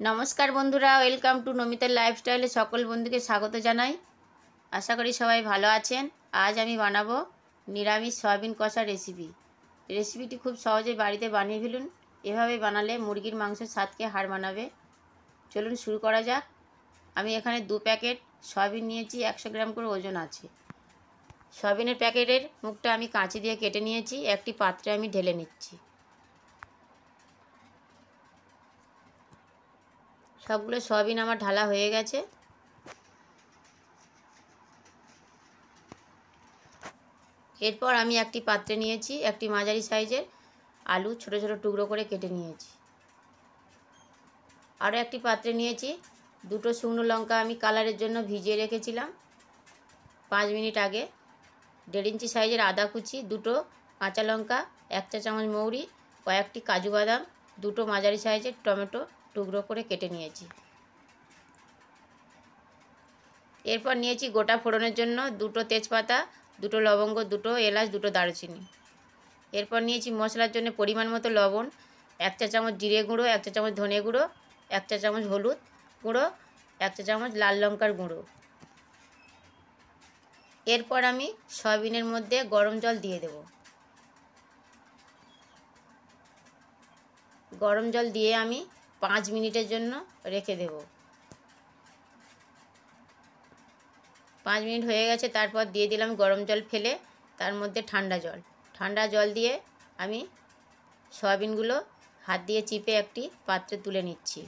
নমস্কার বন্ধুরা, welcome to নমিতার লাইফস্টাইলে সকল বন্ধুকে স্বাগত জানাই। আশা করি সবাই ভালো আছেন। আজ আমি বানাবো নিরামিষ সয়াবিন কষা রেসিপিটি খুব সহজে বাড়িতে বানিয়ে ফেলুন। এভাবে বানালে মুরগির মাংসের স্বাদকে হার মানাবে। চলুন শুরু করা যাক। আমি এখানে 2 প্যাকেট সয়াবিন নিয়েছি, 100 গ্রাম করে ওজন আছে। সয়াবিনের প্যাকেটের মুখটা আমি কাঁচি দিয়ে কেটে নিয়েছি, একটি পাত্রে আমি ঢেলে নিচ্ছি। সবগুলো সয়াবিন আমার ঢালা হয়ে গেছে। এরপর আমি একটি পাত্রে নিয়েছি একটি মাঝারি সাইজের আলু, ছোট ছোট টুকরো করে কেটে নিয়েছি। আরও একটি পাত্রে নিয়েছি 2টো শুকনো লঙ্কা, আমি কালারের জন্য ভিজিয়ে রেখেছিলাম 5 মিনিট আগে। 1.5 ইঞ্চি সাইজের আদা কুচি, 2টো কাঁচা লঙ্কা, 1 চা চামচ মৌরি, কয়েকটি কাজু বাদাম, 2টো মাঝারি সাইজের টমেটো টুকরো করে কেটে নিয়েছি। এরপর নিয়েছি গোটা ফোড়নের জন্য 2টো তেজপাতা, 2টো লবঙ্গ, 2টো এলাচ, 2টো দারুচিনি। এরপর নিয়েছি মশলার জন্য পরিমাণ মতো লবণ, 1 চা চামচ জিরে গুঁড়ো, 1 চা চামচ ধনে গুঁড়ো, 1 চা চামচ হলুদ গুঁড়ো, 1 চা চামচ লাল লঙ্কার গুঁড়ো। এরপর আমি সয়াবিনের মধ্যে গরম জল দিয়ে দেব। গরম জল দিয়ে আমি 5 মিনিটের জন্য রেখে দেব। 5 মিনিট হয়ে গেছে, তারপর দিয়ে দিলাম গরম জল ফেলে তার মধ্যে ঠান্ডা জল দিয়ে আমি সয়াবিনগুলো হাত দিয়ে চিপে একটি পাত্রে তুলে নিচ্ছি।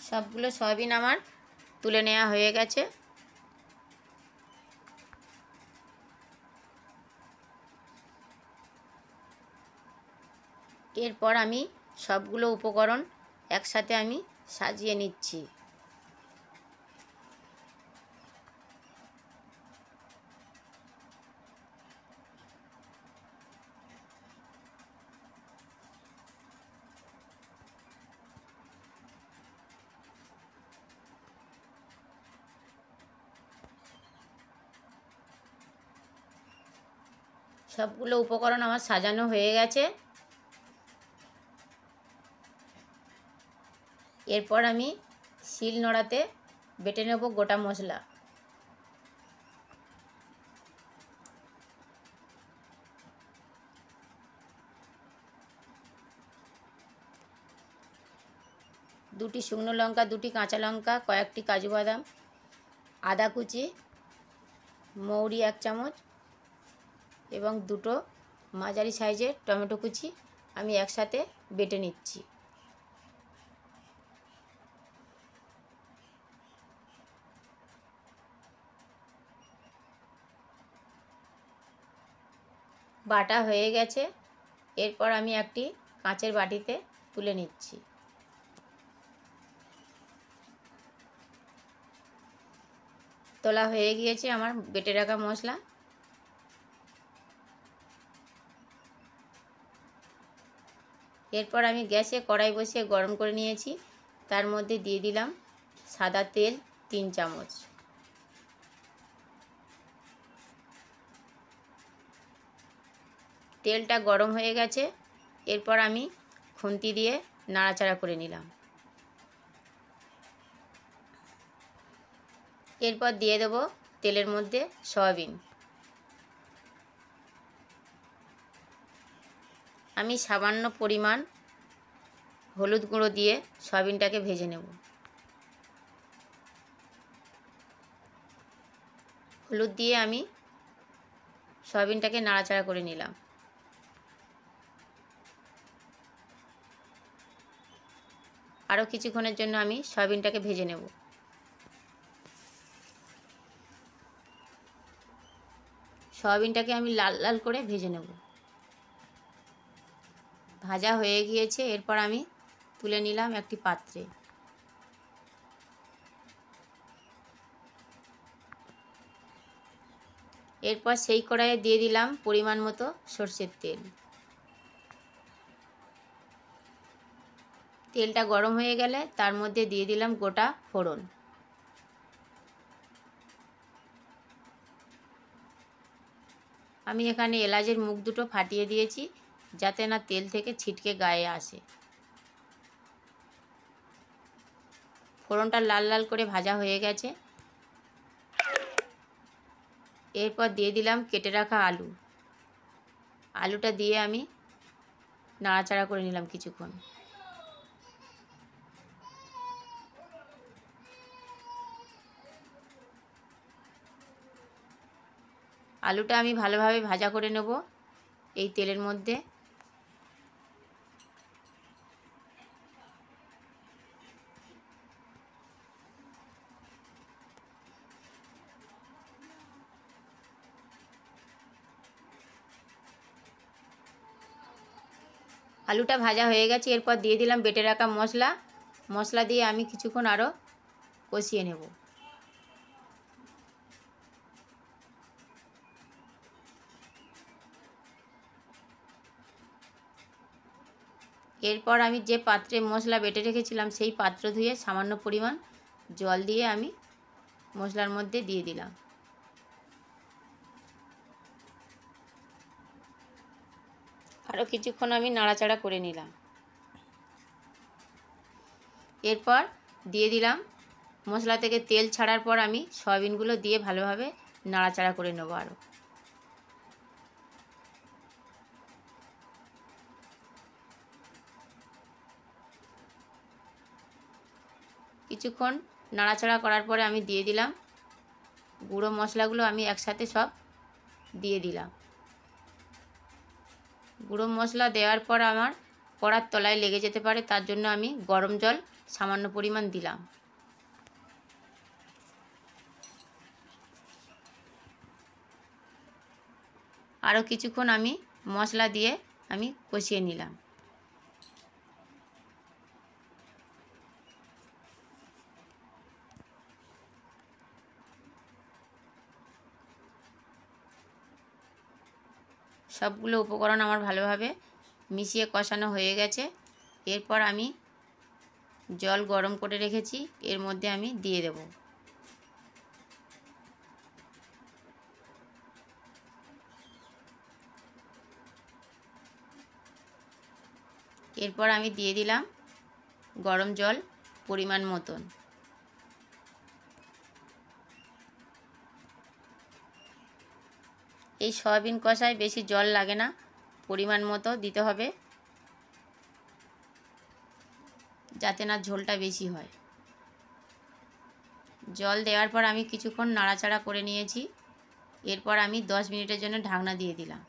সবগুলো সয়াবিন আমার তুলে নেওয়া হয়ে গেছে। এরপর আমি সবগুলো উপকরণ একসাথে আমি সাজিয়ে নিচ্ছি। সবগুলো উপকরণ আমার সাজানো হয়ে গেছে। এরপর আমি শিল নোড়াতে বেটে নেব গোটা মশলা। দুটি শুকনো লঙ্কা, 2টি কাঁচা লঙ্কা, কয়েকটি কাজু বাদাম, আদা কুচি, মৌরি 1 চামচ এবং 2টো মাঝারি সাইজের টমেটো কুচি আমি একসাথে বেটে নিচ্ছি। বাটা হয়ে গেছে। এরপর আমি একটি কাঁচের বাটিতে তুলে নিচ্ছি। তোলা হয়ে গিয়েছে আমার বেটে রাখা মশলা। এরপর আমি গ্যাসে কড়াই বসিয়ে গরম করে নিয়েছি, তার মধ্যে দিয়ে দিলাম সাদা তেল 3 চামচ। তেলটা গরম হয়ে গেছে। এরপর আমি খুন্তি দিয়ে নাড়াচাড়া করে নিলাম। এরপর দিয়ে দেব তেলের মধ্যে সয়াবিন। আমি সামান্য পরিমাণ হলুদ গুঁড়ো দিয়ে সয়াবিনটাকে ভেজে নেব। হলুদ দিয়ে আমি সয়াবিনটাকে নাড়াচাড়া করে নিলাম। আরও কিছুক্ষণের জন্য আমি সয়াবিনটাকে ভেজে নেব। সয়াবিনটাকে আমি লাল লাল করে ভেজে নেব। ভাজা হয়ে গিয়েছে। এরপর আমি তুলে নিলাম একটি পাত্রে। এরপর সেই কড়াইয়ে দিয়ে দিলাম পরিমাণ মতো সরষের তেল। তেলটা গরম হয়ে গেলে তার মধ্যে দিয়ে দিলাম গোটা ফোড়ন। আমি এখানে এলাচের মুখ দুটো ফাটিয়ে দিয়েছি যাতে না তেল থেকে ছিটকে গায়ে আসে। ফোড়নটা লাল লাল করে ভাজা হয়ে গেছে। এরপর দিয়ে দিলাম কেটে রাখা আলু। আলুটা দিয়ে আমি নাড়াচাড়া করে নিলাম কিছুক্ষণ। আলুটা আমি ভালোভাবে ভাজা করে নেব এই তেলের মধ্যে। আলুটা ভাজা হয়ে গেছে। এরপর দিয়ে দিলাম বেটে রাখা মশলা। মশলা দিয়ে আমি কিছুক্ষণ আরও কষিয়ে নেব। এরপর আমি যে পাত্রে মশলা বেটে রেখেছিলাম সেই পাত্র ধুয়ে সামান্য পরিমাণ জল দিয়ে আমি মশলার মধ্যে দিয়ে দিলাম। আরও কিছুক্ষণ আমি নাড়াচাড়া করে নিলাম। এরপর দিয়ে দিলাম মশলা থেকে তেল ছাড়ার পর আমি সয়াবিনগুলো দিয়ে ভালোভাবে নাড়াচাড়া করে নেব। আরও কিছুক্ষণ নাড়াচাড়া করার পরে আমি দিয়ে দিলাম গুঁড়ো মশলাগুলো। আমি একসাথে সব দিয়ে দিলাম। গুঁড়ো মশলা দেওয়ার পর আমার কড়ার তলায় লেগে যেতে পারে, তার জন্য আমি গরম জল সামান্য পরিমাণ দিলাম। আরও কিছুক্ষণ আমি মশলা দিয়ে আমি কষিয়ে নিলাম। সবগুলো উপকরণ আমার ভালোভাবে মিশিয়ে কষানো হয়ে গেছে। এরপর আমি জল গরম করে রেখেছি, এর মধ্যে আমি দিয়ে দেব। এরপর আমি দিয়ে দিলাম গরম জল পরিমাণ মতন। এই সয়াবিন কষায় বেশি জল লাগে না, পরিমাণ মতো দিতে হবে যাতে না ঝোলটা বেশি হয়। জল দেওয়ার পর আমি কিছুক্ষণ নাড়াচাড়া করে নিয়েছি। এরপর আমি 10 মিনিটের জন্য ঢাকনা দিয়ে দিলাম।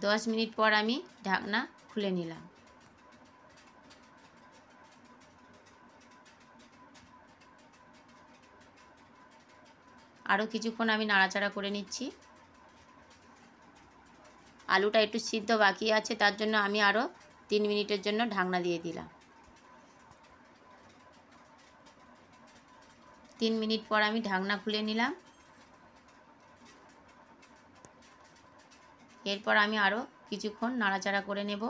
10 মিনিট পর আমি ঢাকনা খুলে নিলাম। আরও কিছুক্ষণ আমি নাড়াচাড়া করে নিচ্ছি। আলুটা একটু সিদ্ধ বাকি আছে, তার জন্য আমি আরও 3 মিনিটের জন্য ঢাকনা দিয়ে দিলাম। 3 মিনিট পর আমি ঢাকনা খুলে নিলাম। এরপর আমি আরও কিছুক্ষণ নাড়াচাড়া করে নেব।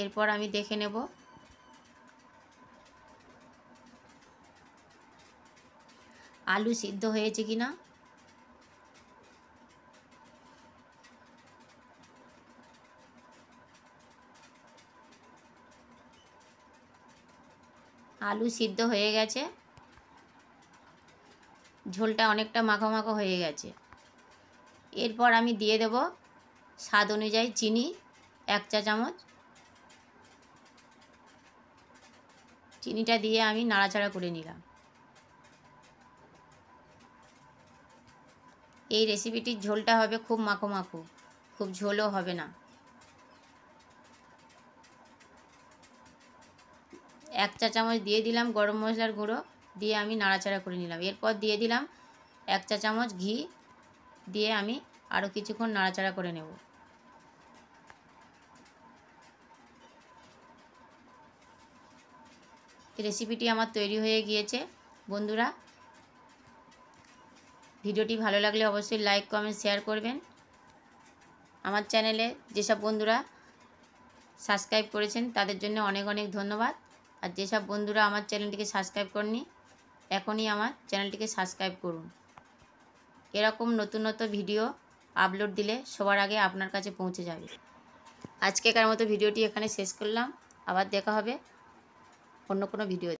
এরপর আমি দেখে নেব আলু সিদ্ধ হয়েছে কিনা। আলু সিদ্ধ হয়ে গেছে, ঝোলটা অনেকটা মাখো মাখো হয়ে গেছে। এরপর আমি দিয়ে দেব স্বাদ অনুযায়ী চিনি 1 চা চামচ। চিনিটা দিয়ে আমি নাড়াচাড়া করে নিলাম। এই রেসিপিটির ঝোলটা হবে খুব মাখো মাখো, খুব ঝোলও হবে না। 1 চা চামচ দিয়ে দিলাম গরম মশলার গুঁড়ো, দিয়ে আমি নাড়াচাড়া করে নিলাম। এরপর দিয়ে দিলাম 1 চা চামচ ঘি, দিয়ে আমি আরও কিছুক্ষণ নাড়াচাড়া করে নেব। রেসিপিটি আমার তৈরি হয়ে গিয়েছে। বন্ধুরা, ভিডিওটি ভালো লাগলে অবশ্যই লাইক কমেন্ট শেয়ার করবেন। আমার চ্যানেলে যেসব বন্ধুরা সাবস্ক্রাইব করেছেন তাদের জন্য অনেক অনেক ধন্যবাদ। আর যেসব বন্ধুরা আমার চ্যানেলটিকে সাবস্ক্রাইব করেনি এখনই আমার চ্যানেলটিকে সাবস্ক্রাইব করুন। এরকম নতুন নতুন ভিডিও আপলোড দিলে সবার আগে আপনার কাছে পৌঁছে যাবে। আজকেকার মতো ভিডিওটি এখানে শেষ করলাম। আবার দেখা হবে অন্য কোনো ভিডিও।